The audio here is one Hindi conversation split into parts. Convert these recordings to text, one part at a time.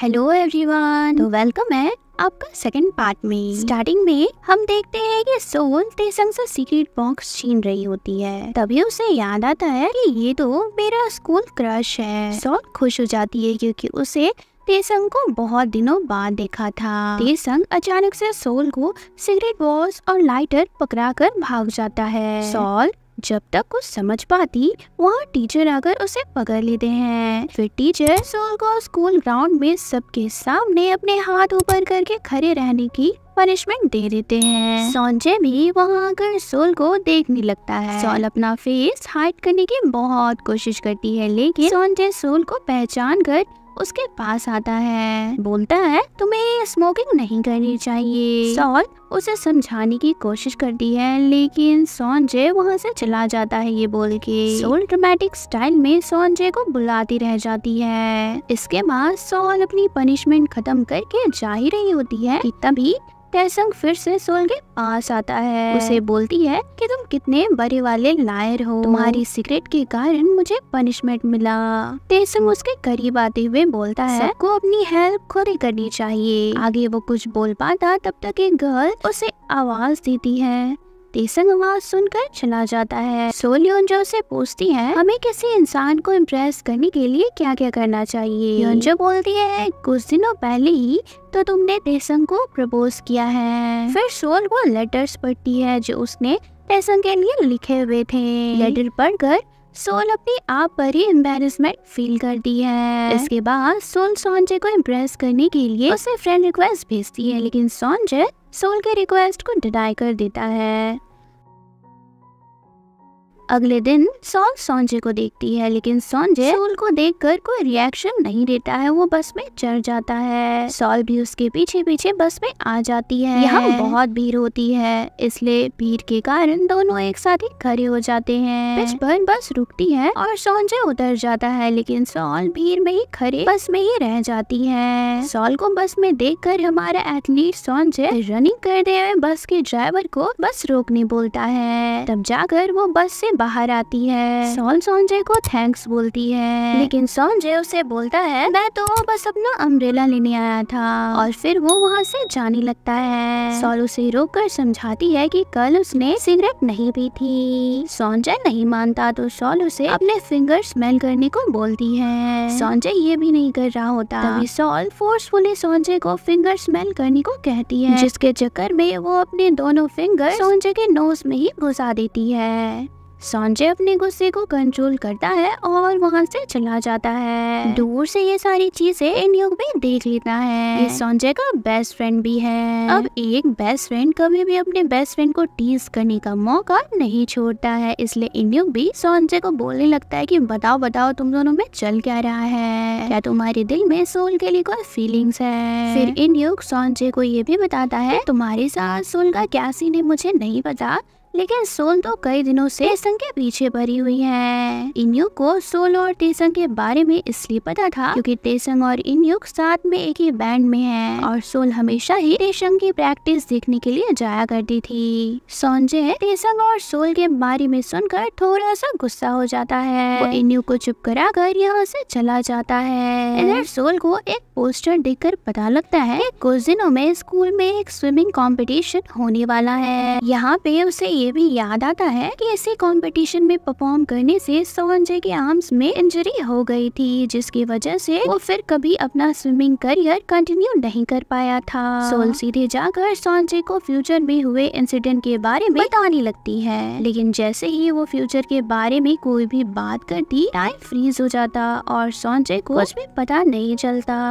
हेलो एवरीवन, तो वेलकम है आपका सेकंड पार्ट में। स्टार्टिंग में हम देखते हैं कि सोल तेसंग से सीक्रेट बॉक्स छीन रही होती है। तभी उसे याद आता है कि ये तो मेरा स्कूल क्रश है। सोल खुश हो जाती है क्योंकि उसे तेसंग को बहुत दिनों बाद देखा था। तेसंग अचानक से सोल को सिगरेट बॉक्स और लाइटर पकड़ाकर भाग जाता है। सोल जब तक कुछ समझ पाती वहाँ टीचर आकर उसे पकड़ लेते हैं। फिर टीचर सोल को स्कूल ग्राउंड में सबके सामने अपने हाथ ऊपर करके खड़े रहने की पनिशमेंट दे देते हैं। सोंजे भी वहाँ आकर सोल को देखने लगता है। सोल अपना फेस हाइड करने की बहुत कोशिश करती है, लेकिन सोंजे सोल को पहचान कर उसके पास आता है। बोलता है तुम्हें स्मोकिंग नहीं करनी चाहिए। सोल उसे समझाने की कोशिश करती है, लेकिन सोंजे वहाँ से चला जाता है ये बोल के। सोल ड्रामेटिक स्टाइल में सोंजे को बुलाती रह जाती है। इसके बाद सोल अपनी पनिशमेंट खत्म करके जा ही रही होती है कि तभी तेसंग फिर से सोल के पास आता है। उसे बोलती है कि तुम कितने बड़े वाले लायर हो, तुम्हारी सिगरेट के कारण मुझे पनिशमेंट मिला। तेसंग उसके करीब आते हुए बोलता है सबको अपनी हेल्प खुद ही करनी चाहिए। आगे वो कुछ बोल पाता तब तक एक गर्ल उसे आवाज देती है। तेसंग आवाज सुनकर चला जाता है। सोल योंजो से पूछती है हमें किसी इंसान को इम्प्रेस करने के लिए क्या क्या करना चाहिए। योंजो बोलती है कुछ दिनों पहले ही तो तुमने तेसंग को प्रपोज किया है। फिर सोल वो लेटर्स पढ़ती है जो उसने तेसंग के लिए लिखे हुए थे। लेटर पढ़कर सोल अपनी आप पर ही एम्बैरेसमेंट फील करती है। इसके बाद सोल सोंजे को इम्प्रेस करने के लिए उसे फ्रेंड रिक्वेस्ट भेजती है, लेकिन सोंजे सोल के रिक्वेस्ट को डिनाई कर देता है। अगले दिन सोल सोंजे को देखती है, लेकिन सोंजे सोल को देखकर कोई रिएक्शन नहीं देता है। वो बस में चढ़ जाता है। सोल भी उसके पीछे पीछे बस में आ जाती है। यहाँ बहुत भीड़ होती है, इसलिए भीड़ के कारण दोनों एक साथ ही खड़े हो जाते हैं। पिच पर बस रुकती है और सोंजे उतर जाता है, लेकिन सोल भीड़ में ही खड़े बस में ही रह जाती है। सोल को बस में देखकर हमारा एथलीट सोंजे रनिंग करते हुए बस के ड्राइवर को बस रोकने बोलता है। तब जाकर वो बस से बाहर आती है। सोल सोंजे को थैंक्स बोलती है, लेकिन सोंजे उसे बोलता है मैं तो बस अपना अम्ब्रेला लेने आया था, और फिर वो वहाँ से जाने लगता है। सोल उसे रोककर समझाती है कि कल उसने सिगरेट नहीं पी थी। सोंजे नहीं मानता तो सोल उसे अपने फिंगर स्मेल करने को बोलती है। सोंजे ये भी नहीं कर रहा होता। तभी सोल फोर्सफुली सोंजे को फिंगर स्मेल करने को कहती है, जिसके चक्कर में वो अपने दोनों फिंगर सोंजे के नोज में ही घुसा देती है। सोंजे अपने गुस्से को कंट्रोल करता है और वहाँ से चला जाता है। दूर से ये सारी चीजें इन्योक भी देख लेता है। ये सोंजे का बेस्ट फ्रेंड भी है। अब एक बेस्ट फ्रेंड कभी भी अपने बेस्ट फ्रेंड को टीज करने का मौका नहीं छोड़ता है, इसलिए इन्योक भी सोंजे को बोलने लगता है कि बताओ बताओ तुम दोनों में चल क्या रहा है, क्या तुम्हारे दिल में सोल के लिए कोई फीलिंग्स है। फिर इन्योक सोंजे को ये भी बताता है तुम्हारे साथ सोल का क्या सीन है मुझे नहीं पता, लेकिन सोल तो कई दिनों से तेसंग के पीछे पड़ी हुई है। इन्युक को सोल और तेसंग के बारे में इसलिए पता था क्योंकि तेसंग और इन्युक साथ में एक ही बैंड में हैं, और सोल हमेशा ही तेसंग की प्रैक्टिस देखने के लिए जाया करती थी। सोंजे तेसंग और सोल के बारे में सुनकर थोड़ा सा गुस्सा हो जाता है। वो इन्युक को चुप कराकर यहाँ से चला जाता है। इधर सोल को एक पोस्टर देखकर पता लगता है कि कुछ दिनों में स्कूल में एक स्विमिंग कंपटीशन होने वाला है। यहाँ पे उसे ये भी याद आता है कि इसी कंपटीशन में परफॉर्म करने से सोंजे के आर्म्स में इंजरी हो गई थी, जिसकी वजह से वो फिर कभी अपना स्विमिंग करियर कंटिन्यू नहीं कर पाया था। सोल सीधे जाकर सोंजे को फ्यूचर में हुए इंसिडेंट के बारे में बताने लगती है, लेकिन जैसे ही वो फ्यूचर के बारे में कोई भी बात करती टाइम फ्रीज हो जाता और सोंजे को कुछ भी पता नहीं चलता।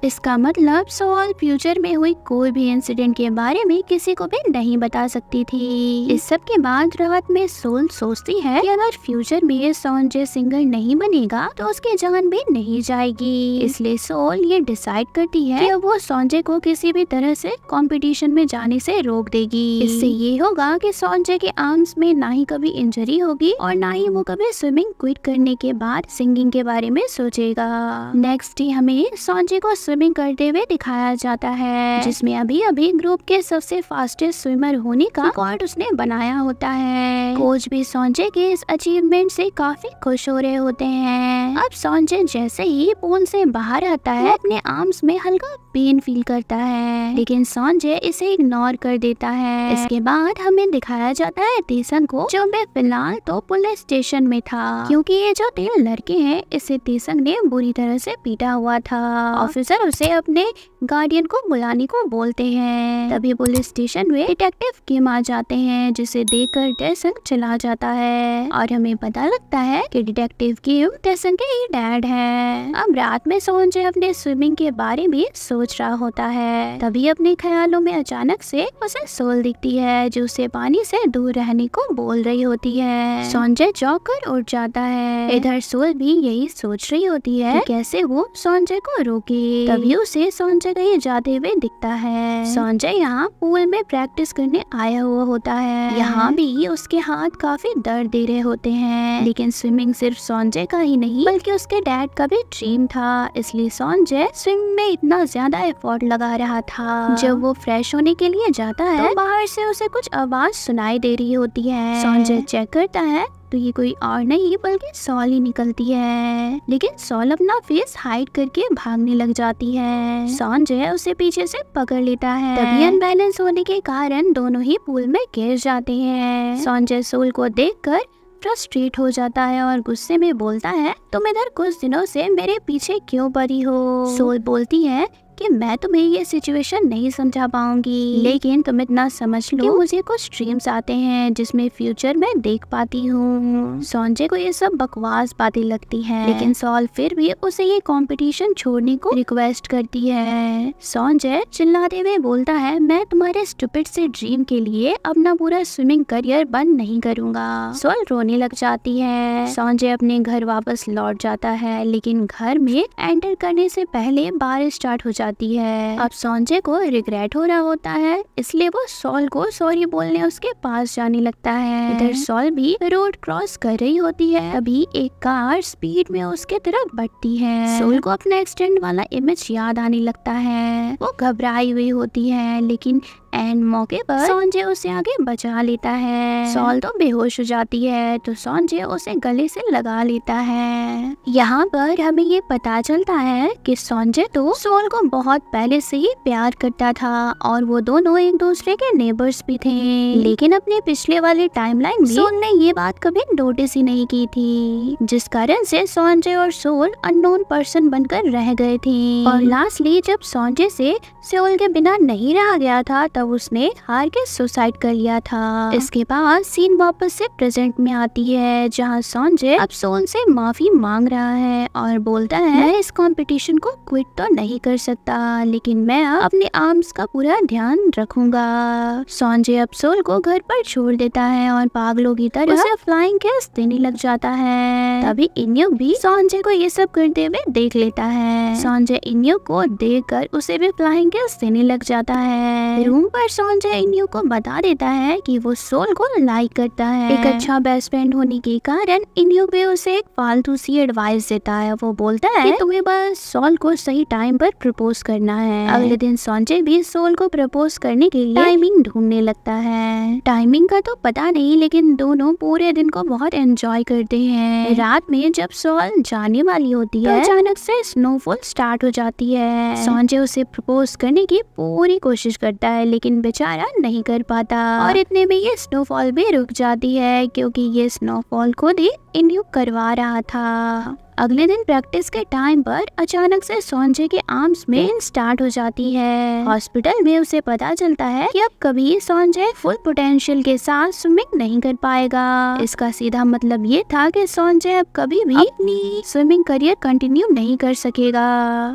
इसका मतलब सोल फ्यूचर में हुई कोई भी इंसिडेंट के बारे में किसी को भी नहीं बता सकती थी। इस सब के बाद रात में सोल सोचती है कि अगर फ्यूचर में सोंजे सिंगर नहीं बनेगा तो उसकी जान भी नहीं जाएगी। इसलिए सोल ये डिसाइड करती है कि वो सोंजे को किसी भी तरह से कंपटीशन में जाने से रोक देगी। इससे ये होगा कि सोंजे के आर्म्स में ना ही कभी इंजरी होगी और ना ही वो कभी स्विमिंग क्विट करने के बाद सिंगिंग के बारे में सोचेगा। नेक्स्ट डे हमें सोंजे को स्विमिंग करते हुए दिखाया जाता है, जिसमें अभी अभी ग्रुप के सबसे फास्टेस्ट स्विमर होने का रिकॉर्ड उसने बना बनाया होता है। कोच भी संजय के इस अचीवमेंट से काफी खुश हो रहे होते हैं। अब संजय जैसे ही पूल से बाहर आता है, अपने आर्म्स में हल्का पेन फील करता है, लेकिन संजय इसे इग्नोर कर देता है। इसके बाद हमें दिखाया जाता है तेसंग को, जो मैं फिलहाल तो पुलिस स्टेशन में था, क्योंकि ये जो 3 लड़के हैं इसे तेसंग ने बुरी तरह से पीटा हुआ था। ऑफिसर उसे अपने गार्डियन को बुलाने को बोलते हैं। तभी पुलिस स्टेशन में डिटेक्टिव किम आ जाते हैं, जिसे देखकर तेसंग चला जाता है और हमें पता लगता है कि डिटेक्टिव किम तेसंग के ही डैड हैं। अब रात में संजय अपने स्विमिंग के बारे में सोच रहा होता है। तभी अपने ख्यालों में अचानक से उसे सोल दिखती है, जो उसे पानी से दूर रहने को बोल रही होती है। संजय चौंक कर उठ जाता है। इधर सोल भी यही सोच रही होती है कि कैसे वो संजय को रोके। तभी उसे संजय कहीं जाते हुए दिखता है। संजय यहाँ पूल में प्रैक्टिस करने आया हुआ होता है। यहाँ भी उसके हाथ काफी दर्द दे रहे होते हैं, लेकिन स्विमिंग सिर्फ संजय का ही नहीं बल्कि उसके डैड का भी ड्रीम था, इसलिए संजय स्विमिंग में इतना ज्यादा एफर्ट लगा रहा था। जब वो फ्रेश होने के लिए जाता है तो बाहर से उसे कुछ आवाज सुनाई दे रही होती है। संजय चेक करता है तो ये कोई और नहीं बल्कि सॉल ही निकलती है, लेकिन सॉल अपना फेस हाइड करके भागने लग जाती है। संजय उसे पीछे से पकड़ लेता है। तभी अनबैलेंस होने के कारण दोनों ही पूल में गिर जाते हैं। संजय सोल को देखकर फ्रस्ट्रेट हो जाता है और गुस्से में बोलता है, तुम इधर कुछ दिनों से मेरे पीछे क्यों पड़ी हो? सोल बोलती है कि मैं तुम्हें ये सिचुएशन नहीं समझा पाऊंगी, लेकिन तुम इतना समझ लो कि मुझे कुछ ड्रीम्स आते हैं जिसमें फ्यूचर में देख पाती हूँ। संजय को ये सब बकवास बातें लगती हैं, लेकिन सॉल फिर भी उसे ये कंपटीशन छोड़ने को रिक्वेस्ट करती है। संजय चिल्लाते हुए बोलता है, मैं तुम्हारे स्टूपिड से ड्रीम के लिए अपना पूरा स्विमिंग करियर बंद नहीं करूंगा। सॉल रोने लग जाती है। संजय अपने घर वापस लौट जाता है, लेकिन घर में एंटर करने से पहले बारिश स्टार्ट हो जाती है। अब संजय को रिग्रेट हो रहा होता है, इसलिए वो सॉल को सॉरी बोलने उसके पास जाने लगता है। इधर सॉल भी रोड क्रॉस कर रही होती है। तभी एक कार स्पीड में उसके तरफ बढ़ती है। सॉल को अपना एक्सीडेंट वाला इमेज याद आने लगता है। वो घबराई हुई होती है, लेकिन एंड मौके पर संजय उसे आगे बचा लेता है। सॉल तो बेहोश हो जाती है, तो संजय उसे गले से लगा लेता है। यहाँ पर हमें ये पता चलता है कि संजय तो सॉल को बहुत पहले से ही प्यार करता था और वो दोनों एक दूसरे के नेबर्स भी थे, लेकिन अपने पिछले वाले टाइमलाइन में सॉल ने ये बात कभी नोटिस ही नहीं की थी, जिस कारण से संजय और सॉल अननोन पर्सन बनकर रह गए थे। और लास्टली जब संजय से सॉल के बिना नहीं रहा गया था, तब उसने हार के सुसाइड कर लिया था। इसके बाद सीन वापस से प्रेजेंट में आती है, जहां संजय अब सॉल से माफी मांग रहा है और बोलता है, मैं इस कंपटीशन को क्विट तो नहीं कर सकता, लेकिन मैं अब अपने आर्म्स का पूरा ध्यान रखूंगा। संजय अब सॉल को घर पर छोड़ देता है और पागलों की तरह उसे फ्लाइंग किस देने लग जाता है। तभी इन्योक भी संजय को ये सब करते हुए देख लेता है। संजय इन्योक को देखकर उसे भी फ्लाइंग किस देने लग जाता है। रूम पर संजय इन्योक को बता देता है कि वो सॉल को लाइक करता है। एक अच्छा बेस्ट फ्रेंड होने के कारण इन्योक भी उसे एक फालतू सी एडवाइस देता है। वो बोलता है कि तुम्हें बस सॉल को सही टाइम पर प्रपोज करना है। अगले दिन संजय भी सॉल को प्रपोज करने के लिए टाइमिंग ढूंढने लगता है। टाइमिंग का तो पता नहीं, लेकिन दोनों पूरे दिन को बहुत एंजॉय करते हैं। रात में जब सॉल जाने वाली होती है, तो अचानक से स्नोफॉल स्टार्ट हो जाती है। संजय उसे प्रपोज करने की पूरी कोशिश करता है, लेकिन बेचारा नहीं कर पाता और इतने में ये स्नोफॉल भी रुक जाती है, क्योंकि ये स्नोफॉल खुद ही इन्योक करवा रहा था। अगले दिन प्रैक्टिस के टाइम पर अचानक से संजय के आर्म्स में पेन स्टार्ट हो जाती है। हॉस्पिटल में उसे पता चलता है कि अब कभी संजय फुल पोटेंशियल के साथ स्विमिंग नहीं कर पाएगा। इसका सीधा मतलब ये था कि संजय अब कभी भी अपनी स्विमिंग करियर कंटिन्यू नहीं कर सकेगा।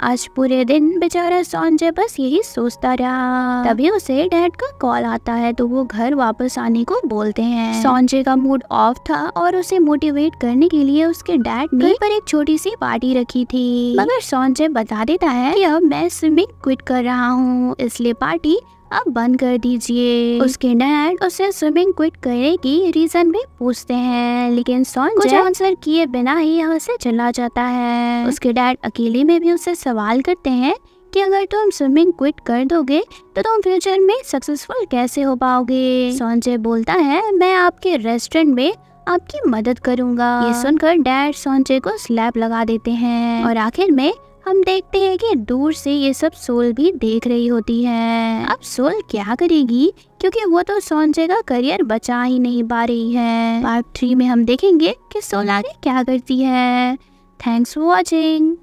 आज पूरे दिन बेचारा संजय बस यही सोचता रहा। तभी उसे डैड का कॉल आता है, तो वो घर वापस आने को बोलते हैं। संजय का मूड ऑफ था और उसे मोटिवेट करने के लिए उसके डैड ने घर पर एक छोटी सी पार्टी रखी थी, मगर संजय बता देता है कि अब मैं स्विमिंग क्विट कर रहा हूँ, इसलिए पार्टी अब बंद कर दीजिए। उसके डैड उसे स्विमिंग क्विट करने की रीजन भी पूछते हैं, लेकिन संजय कुछ आंसर किए बिना ही यहाँ से चला जाता है। उसके डैड अकेले में भी उससे सवाल करते हैं कि अगर तुम स्विमिंग क्विट कर दोगे तो तुम फ्यूचर में सक्सेसफुल कैसे हो पाओगे। सॉन्जे बोलता है मैं आपके रेस्टोरेंट में आपकी मदद करूंगा। ये सुनकर डैड सॉन्जे को स्लैप लगा देते हैं और आखिर में हम देखते हैं कि दूर से ये सब सोल भी देख रही होती है। अब सोल क्या करेगी, क्योंकि वो तो सॉन्जे का करियर बचा ही नहीं पा रही है। पार्ट 3 में हम देखेंगे कि सोल आगे क्या करती है। Thanks for watching.